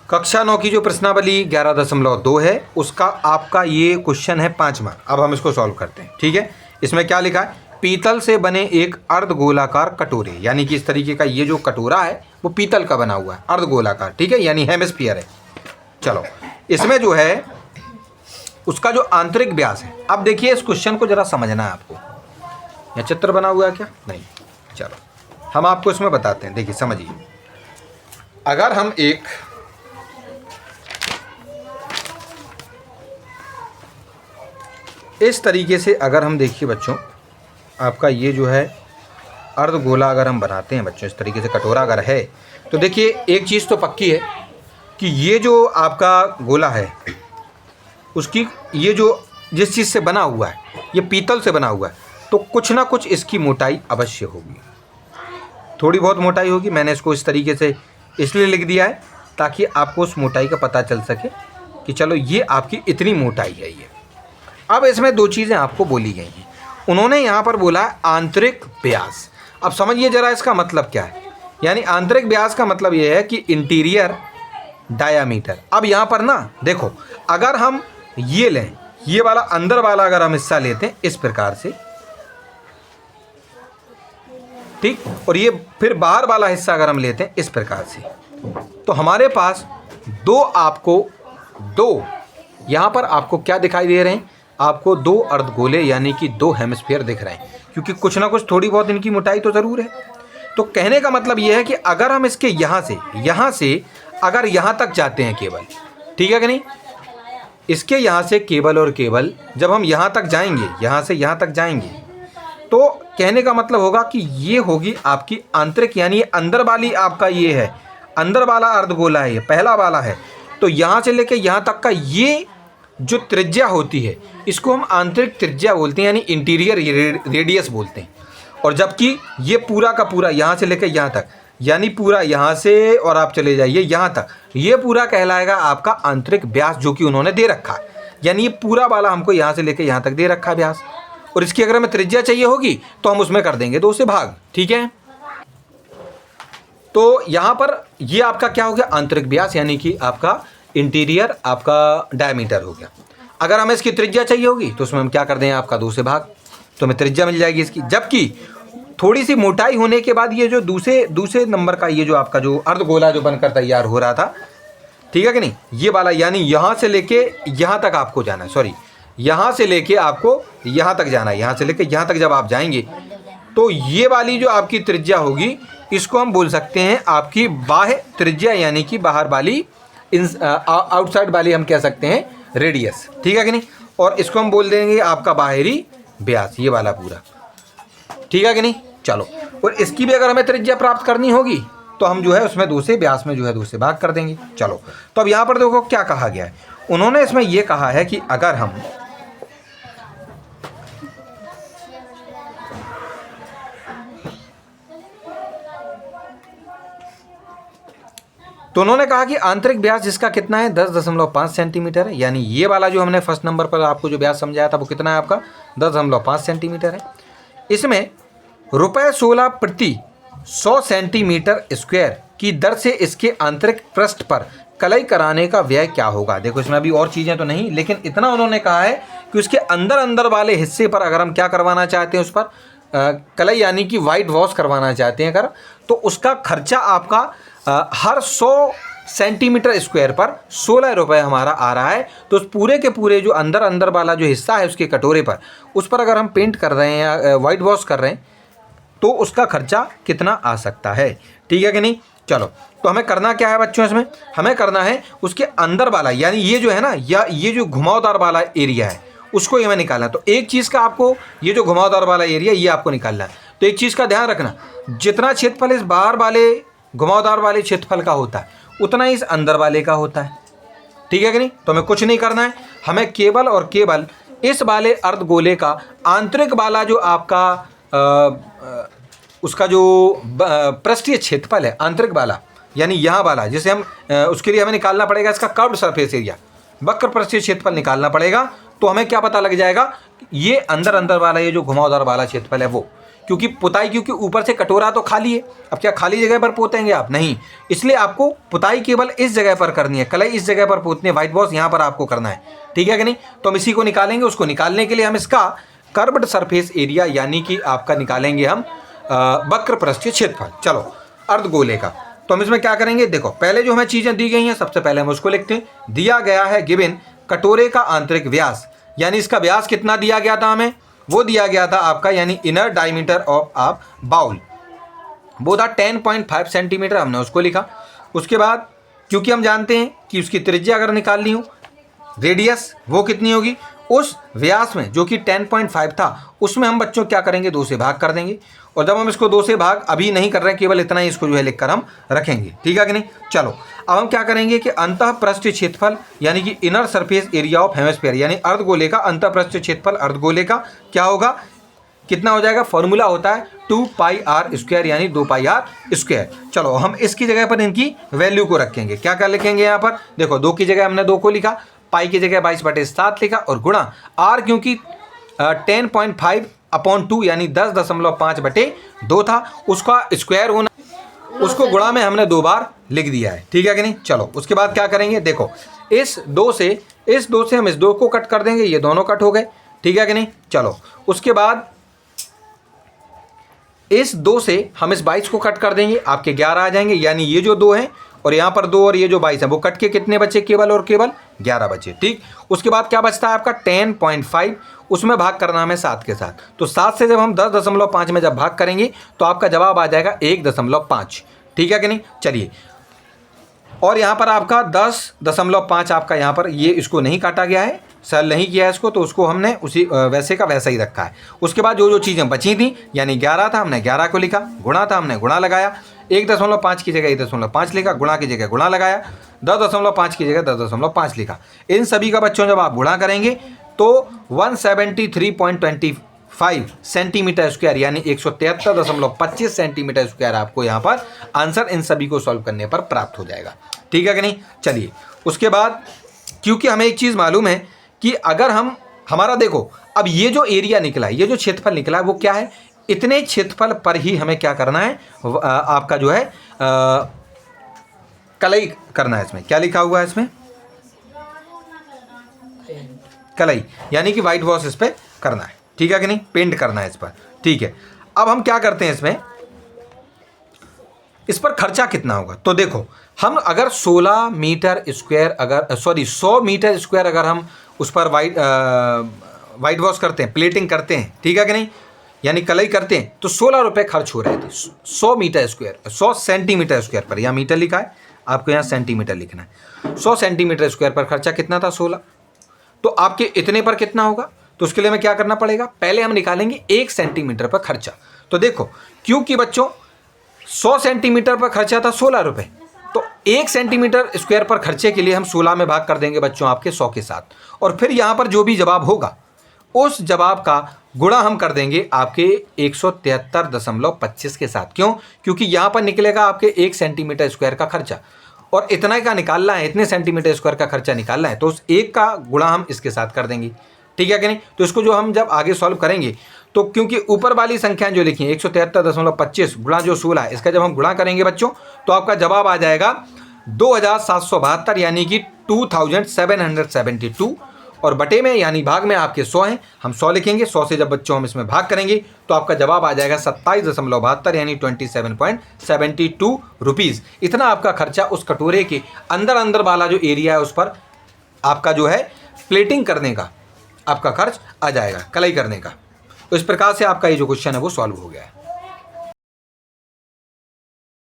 कक्षा 9 की जो प्रश्नावली 11.2 है उसका आपका ये क्वेश्चन है 5वां। अब हम इसको सॉल्व करते हैं। ठीक है, इसमें क्या लिखा है, पीतल से बने एक अर्धगोलाकार कटोरे, यानी कि इस तरीके का ये जो कटोरा है वो पीतल का बना हुआ है, अर्धगोलाकार। ठीक है, यानी हेमिस्फीयर है। चलो, इसमें जो है उसका जो आंतरिक व्यास है, अब देखिए इस क्वेश्चन को जरा समझना है आपको। यह चित्र बना हुआ है क्या? नहीं, चलो हम आपको इसमें बताते हैं। देखिए समझिए, अगर हम एक इस तरीके से अगर हम देखिए बच्चों, आपका ये जो है अर्धगोला अगर हम बनाते हैं बच्चों, इस तरीके से कटोरा अगर है, तो देखिए एक चीज़ तो पक्की है कि ये जो आपका गोला है उसकी ये जो जिस चीज़ से बना हुआ है, ये पीतल से बना हुआ है, तो कुछ ना कुछ इसकी मोटाई अवश्य होगी, थोड़ी बहुत मोटाई होगी। मैंने इसको इस तरीके से इसलिए लिख दिया है ताकि आपको उस मोटाई का पता चल सके कि चलो ये आपकी इतनी मोटाई है ये। अब इसमें दो चीज़ें आपको बोली गई हैं। उन्होंने यहाँ पर बोला है आंतरिक व्यास। अब समझिए ज़रा इसका मतलब क्या है। यानी आंतरिक व्यास का मतलब ये है कि इंटीरियर डायामीटर। अब यहाँ पर ना देखो, अगर हम ये लें, ये वाला अंदर वाला अगर हम हिस्सा लेते हैं इस प्रकार से, ठीक, और ये फिर बाहर वाला हिस्सा अगर हम लेते हैं इस प्रकार से, तो हमारे पास दो यहाँ पर आपको क्या दिखाई दे रहे हैं, आपको दो अर्धगोले यानी कि दो हेमिस्फीयर दिख रहे हैं, क्योंकि कुछ ना कुछ थोड़ी बहुत इनकी मोटाई तो ज़रूर है। तो कहने का मतलब ये है कि अगर हम इसके यहाँ से अगर यहाँ तक जाते हैं केवल, ठीक है कि नहीं, इसके यहाँ से केवल और केवल जब हम यहाँ तक जाएंगे, यहाँ से यहाँ तक जाएंगे, तो कहने का मतलब होगा कि ये होगी आपकी आंतरिक, यानी ये अंदर वाली आपका ये है, अंदर वाला अर्धगोला है, ये पहला वाला है। तो यहाँ से लेके यहाँ तक का ये जो त्रिज्या होती है इसको हम आंतरिक त्रिज्या बोलते हैं, यानी इंटीरियर रेडियस बोलते हैं। और जबकि ये पूरा का पूरा यहाँ से लेकर यहाँ तक, यानी पूरा यहाँ से और आप चले जाइए यहाँ तक, ये पूरा कहलाएगा आपका आंतरिक व्यास, जो कि उन्होंने दे रखा है। यानी ये पूरा वाला हमको यहाँ से लेकर यहाँ तक दे रखा है व्यास, और इसकी अगर हमें त्रिज्या चाहिए होगी तो हम उसमें कर देंगे 2 से भाग। ठीक है, तो यहाँ पर ये आपका क्या हो गया, आंतरिक व्यास, यानी कि आपका इंटीरियर आपका डायमीटर हो गया। अगर हमें इसकी त्रिज्या चाहिए होगी तो उसमें हम क्या कर दें, आपका 2 से भाग, तो हमें त्रिज्या मिल जाएगी इसकी। जबकि थोड़ी सी मोटाई होने के बाद ये जो दूसरे नंबर का ये जो आपका जो अर्धगोला जो बनकर तैयार हो रहा था, ठीक है कि नहीं, ये वाला, यानी यहाँ से लेके यहाँ तक आपको जाना है, सॉरी, यहाँ से लेके आपको यहाँ तक जाना है। यहाँ से लेके यहाँ तक जब आप जाएंगे तो ये वाली जो आपकी त्रिज्या होगी इसको हम बोल सकते हैं आपकी बाह्य त्रिज्या, यानी कि बाहर वाली, आउटसाइड वाली हम कह सकते हैं रेडियस। ठीक है कि नहीं, और इसको हम बोल देंगे आपका बाहरी व्यास, ये वाला पूरा। ठीक है कि नहीं, चलो, और इसकी भी अगर हमें त्रिज्या प्राप्त करनी होगी तो हम जो है उसमें 2 से व्यास में जो है 2 से भाग कर देंगे। चलो, तो अब यहाँ पर देखो क्या कहा गया है। उन्होंने इसमें ये कहा है कि अगर हम तो उन्होंने कहा कि आंतरिक व्यास जिसका कितना है 10.5 सेंटीमीटर है, यानी ये वाला जो हमने फर्स्ट नंबर पर आपको जो व्यास समझाया था वो कितना है आपका 10.5 सेंटीमीटर है। इसमें ₹16 प्रति 100 सेंटीमीटर स्क्वायर की दर से इसके आंतरिक पृष्ठ पर कलई कराने का व्यय क्या होगा। देखो इसमें अभी और चीज़ें तो नहीं, लेकिन इतना उन्होंने कहा है कि उसके अंदर वाले हिस्से पर अगर हम क्या करवाना चाहते हैं, उस पर कलई यानी कि वाइट वॉश करवाना चाहते हैं अगर, तो उसका खर्चा आपका हर 100 सेंटीमीटर स्क्वायर पर 16 रुपये हमारा आ रहा है। तो उस पूरे के पूरे जो अंदर वाला जो हिस्सा है उसके कटोरे पर, उस पर अगर हम पेंट कर रहे हैं या वाइट वॉश कर रहे हैं तो उसका खर्चा कितना आ सकता है। ठीक है कि नहीं, चलो, तो हमें करना क्या है बच्चों, इसमें हमें करना है उसके अंदर वाला, यानी ये जो है ना, या ये जो घुमावदार वाला एरिया है उसको ये हमें निकालना है। तो एक चीज़ का आपको, ये जो घुमावदार वाला एरिया ये आपको निकालना है। तो एक चीज़ का ध्यान रखना, जितना क्षेत्रफल इस बाहर वाले घुमावदार वाले क्षेत्रफल का होता है उतना ही इस अंदर वाले का होता है। ठीक है कि नहीं, तो हमें कुछ नहीं करना है, हमें केवल और केवल इस वाले अर्धगोले का आंतरिक वाला जो आपका उसका जो पृष्ठीय क्षेत्रफल है आंतरिक वाला, यानी यहाँ वाला, जिसे हम उसके लिए हमें निकालना पड़ेगा इसका कर्व्ड सरफेस एरिया, वक्र पृष्ठीय क्षेत्रफल निकालना पड़ेगा। तो हमें क्या पता लग जाएगा, ये अंदर वाला ये जो घुमावदार वाला क्षेत्रफल है वो, क्योंकि पुताई, क्योंकि ऊपर से कटोरा तो खाली है, अब क्या खाली जगह पर पोतेंगे आप? नहीं, इसलिए आपको पुताई केवल इस जगह पर करनी है, कलई इस जगह पर पोतनी है, व्हाइट वॉश यहाँ पर आपको करना है, ठीक है कि नहीं? तो हम इसी को निकालेंगे। उसको निकालने के लिए हम इसका कर्व्ड सरफेस एरिया यानी कि आपका निकालेंगे हम वक्र पृष्ठीय क्षेत्रफल। चलो अर्धगोले का, तो हम इसमें क्या करेंगे? देखो पहले जो हमें चीज़ें दी गई हैं, सबसे पहले हम उसको लिखते हैं। दिया गया है गिवन कटोरे का आंतरिक व्यास, यानी इसका व्यास कितना दिया गया था हमें? वो दिया गया था आपका यानी इनर डायमीटर ऑफ आप बाउल, वो था 10.5 सेंटीमीटर, हमने उसको लिखा। उसके बाद क्योंकि हम जानते हैं कि उसकी त्रिज्या अगर निकाल ली हो, रेडियस वो कितनी होगी, उस व्यास में जो कि 10.5 था उसमें हम बच्चों क्या करेंगे? 2 से भाग कर देंगे। और जब हम इसको 2 से भाग अभी नहीं कर रहे हैं, केवल इतना ही इसको जो है लिखकर हम रखेंगे, ठीक है कि नहीं? चलो अब हम क्या करेंगे कि अंतः पृष्ठीय क्षेत्रफल यानी कि inner surface area of hemisphere यानी अर्धगोले का अंतः पृष्ठीय क्षेत्रफल अर्धगोले का क्या होगा, कितना हो जाएगा? फॉर्मूला होता है 2πr² यानी 2πr²। चलो हम इसकी जगह पर इनकी वैल्यू को रखेंगे। क्या क्या लिखेंगे यहाँ पर? देखो 2 की जगह हमने 2 को लिखा, पाई की जगह 22/7 लिखा, और गुणा r क्योंकि 10.5/2 यानी 10.5/2 था, उसका स्क्वायर होना, उसको गुणा में हमने 2 बार लिख दिया है, ठीक है कि नहीं? चलो उसके बाद क्या करेंगे? देखो इस 2 से हम इस 2 को कट कर देंगे, ये दोनों कट हो गए, ठीक है कि नहीं? चलो उसके बाद इस 2 से हम इस 22 को कट कर देंगे, आपके 11 आ जाएंगे, यानी ये जो 2 हैं और यहाँ पर 2 और ये जो 22 है वो कट के कितने बचे? केवल और केवल 11 बचे, ठीक। उसके बाद क्या बचता है आपका 10.5, उसमें भाग करना हमें 7 के साथ, तो 7 से जब हम 10.5 में जब भाग करेंगे तो आपका जवाब आ जाएगा 1.5, ठीक है कि नहीं? चलिए, और यहाँ पर आपका 10.5 आपका यहाँ पर ये इसको नहीं काटा गया है, सरल नहीं किया है इसको, तो उसको हमने उसी वैसे का वैसा ही रखा है। उसके बाद जो जो चीज़ें बची थी यानी 11 था, हमने 11 को लिखा, गुणा था हमने गुणा लगाया, 1.5 की जगह 1.5 लिखा, गुणा की जगह गुणा लगाया, 10.5 की जगह 10.5 लिखा। इन सभी का बच्चों जब आप गुणा करेंगे तो 173.25 सेंटीमीटर स्क्वायर यानी 173.25 सेंटीमीटर स्क्वायर आपको यहाँ पर आंसर इन सभी को सॉल्व करने पर प्राप्त हो जाएगा, ठीक है कि नहीं? चलिए उसके बाद क्योंकि हमें एक चीज़ मालूम है कि अगर हमारा देखो अब ये जो एरिया निकला है, ये जो क्षेत्रफल निकला है वो क्या है? इतने क्षेत्रफल पर ही हमें क्या करना है? आपका जो है कलई करना है। इसमें क्या लिखा हुआ है? इसमें कलई यानी कि व्हाइट वॉश इस पर करना है, ठीक है कि नहीं? पेंट करना है इस पर, ठीक है। अब हम क्या करते हैं इसमें, इस पर खर्चा कितना होगा? तो देखो हम अगर 16 मीटर स्क्वायर अगर 100 मीटर स्क्वायर अगर हम उस पर वाइट वॉश करते हैं, प्लेटिंग करते हैं, ठीक है कि नहीं, यानी कलई करते हैं, तो 16 रुपये खर्च हो रहे थे 100 मीटर स्क्वायर, 100 सेंटीमीटर स्क्वायर पर, यहाँ मीटर लिखा है, आपको यहाँ सेंटीमीटर लिखना है। 100 सेंटीमीटर स्क्वायर पर खर्चा कितना था? 16। तो आपके इतने पर कितना होगा? तो उसके लिए हमें क्या करना पड़ेगा? पहले हम निकालेंगे 1 सेंटीमीटर पर खर्चा। तो देखो क्योंकि बच्चों 100 सेंटीमीटर पर खर्चा था 16 रुपये, तो 1 सेंटीमीटर स्क्वायर पर खर्चे के लिए हम 16 में भाग कर देंगे बच्चों आपके 100 के साथ, और फिर यहाँ पर जो भी जवाब होगा उस जवाब का गुणा हम कर देंगे आपके 173.25 के साथ। क्यों? क्योंकि यहाँ पर निकलेगा आपके 1 सेंटीमीटर स्क्वायर का खर्चा, और इतना का निकालना है, इतने सेंटीमीटर स्क्वायर का खर्चा निकालना है, तो उस 1 का गुणा हम इसके साथ कर देंगे, ठीक है कि नहीं? तो इसको जो हम जब आगे सॉल्व करेंगे तो क्योंकि ऊपर वाली संख्या जो लिखी है 173.25 गुणा जो 16 है, इसका जब हम गुणा करेंगे बच्चों तो आपका जवाब आ जाएगा 2772 यानी कि 2772, और बटे में यानी भाग में आपके 100 हैं, हम 100 लिखेंगे। 100 से जब बच्चों हम इसमें भाग करेंगे तो आपका जवाब आ जाएगा 27.72 यानी 27.72 रुपीज़। इतना आपका खर्चा उस कटोरे के अंदर वाला जो एरिया है उस पर आपका जो है प्लेटिंग करने का आपका खर्च आ जाएगा, कलई करने का। तो इस प्रकार से आपका ये जो क्वेश्चन है वो सॉल्व हो गया है।